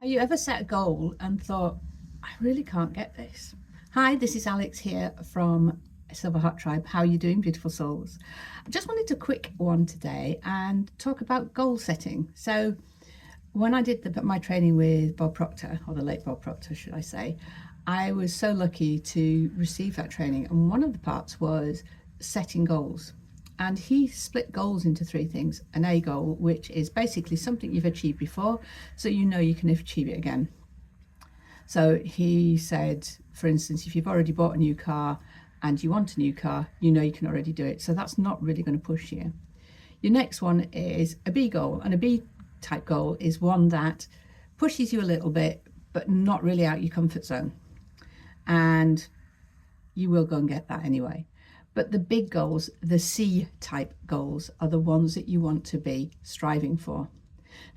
Have you ever set a goal and thought, I really can't get this? Hi, this is Alex here from Silver Heart Tribe. How are you doing, beautiful souls? I just wanted a quick one today and talk about goal setting. So, when I did my training with Bob Proctor, or the late Bob Proctor, should I say, I was so lucky to receive that training. And one of the parts was setting goals. And he split goals into three things. An A goal, which is basically something you've achieved before, so you know you can achieve it again. So he said, for instance, if you've already bought a new car and you want a new car, you know you can already do it. So that's not really going to push you. Your next one is a B goal, and a B type goal is one that pushes you a little bit, but not really out your comfort zone. And you will go and get that anyway. But the big goals, the C type goals, are the ones that you want to be striving for.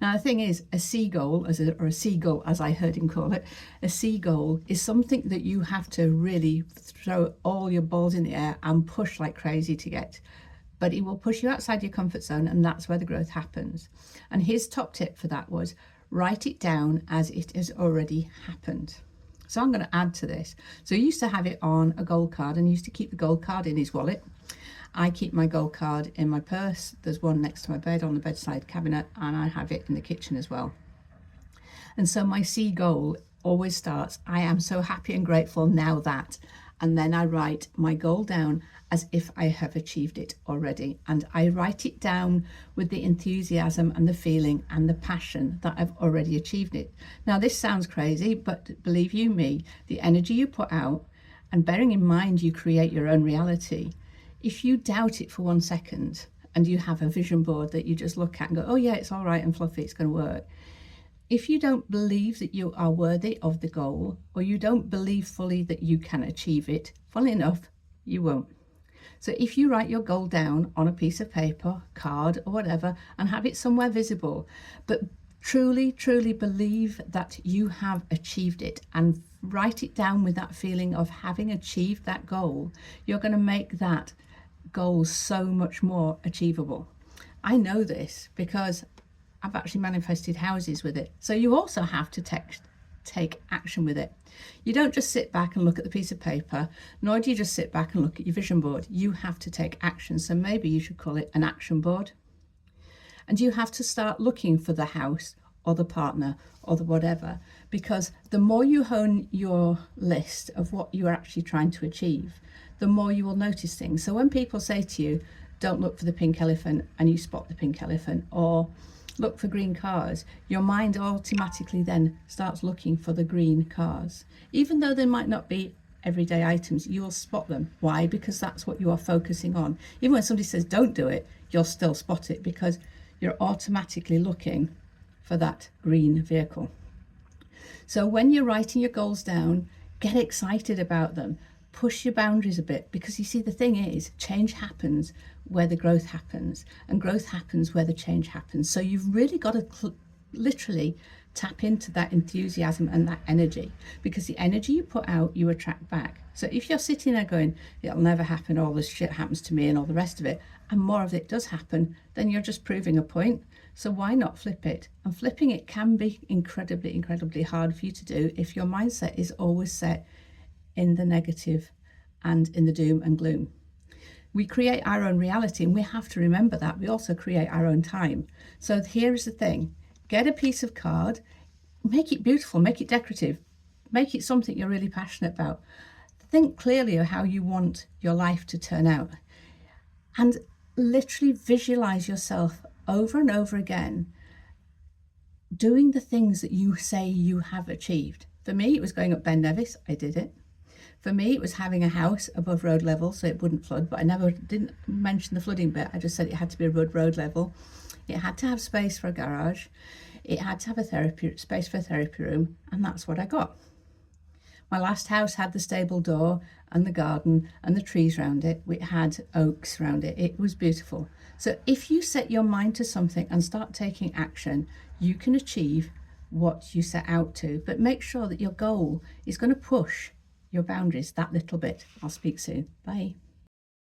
Now, the thing is, a C goal, or a C goal, as I heard him call it, a C goal is something that you have to really throw all your balls in the air and push like crazy to get. But it will push you outside your comfort zone, and that's where the growth happens. And his top tip for that was write it down as it has already happened. So I'm going to add to this. So he used to have it on a gold card and he used to keep the gold card in his wallet. I keep my gold card in my purse. There's one next to my bed on the bedside cabinet, and I have it in the kitchen as well. And so my C goal always starts, I am so happy and grateful now that, and then I write my goal down as if I have achieved it already. And I write it down with the enthusiasm and the feeling and the passion that I've already achieved it. Now, this sounds crazy, but believe you me, the energy you put out, and bearing in mind you create your own reality, if you doubt it for 1 second and you have a vision board that you just look at and go, oh yeah, it's all right and fluffy, it's going to work. If you don't believe that you are worthy of the goal, or you don't believe fully that you can achieve it, funnily enough, you won't. So if you write your goal down on a piece of paper, card, or whatever, and have it somewhere visible, but truly, truly believe that you have achieved it and write it down with that feeling of having achieved that goal, you're going to make that goal so much more achievable. I know this because I've actually manifested houses with it. So you also have to take action with it. You don't just sit back and look at the piece of paper, nor do you just sit back and look at your vision board. You have to take action. So maybe you should call it an action board. And you have to start looking for the house or the partner or the whatever, because the more you hone your list of what you are actually trying to achieve, the more you will notice things. So when people say to you, don't look for the pink elephant, and you spot the pink elephant, or look for green cars, your mind automatically then starts looking for the green cars. Even though they might not be everyday items, you'll spot them. Why? Because that's what you are focusing on. Even when somebody says don't do it, you'll still spot it because you're automatically looking for that green vehicle. So when you're writing your goals down, get excited about them. Push your boundaries a bit, because you see, the thing is, change happens where the growth happens, and growth happens where the change happens. So you've really got to literally tap into that enthusiasm and that energy, because the energy you put out, you attract back. So if you're sitting there going, it'll never happen, all this shit happens to me and all the rest of it, and more of it does happen, then you're just proving a point. So why not flip it? And flipping it can be incredibly, incredibly hard for you to do if your mindset is always set in the negative and in the doom and gloom. We create our own reality, and we have to remember that. We also create our own time. So here is the thing. Get a piece of card, make it beautiful, make it decorative, make it something you're really passionate about. Think clearly of how you want your life to turn out, and literally visualize yourself over and over again doing the things that you say you have achieved. For me, it was going up Ben Nevis. I did it. For me, it was having a house above road level so it wouldn't flood, but I didn't mention the flooding bit. I just said it had to be above road level. It had to have space for a garage. It had to have a space for a therapy room, and that's what I got. My last house had the stable door and the garden and the trees around it. It had oaks around it. It was beautiful. So if you set your mind to something and start taking action, you can achieve what you set out to, but make sure that your goal is going to push your boundaries that little bit. I'll speak soon. Bye.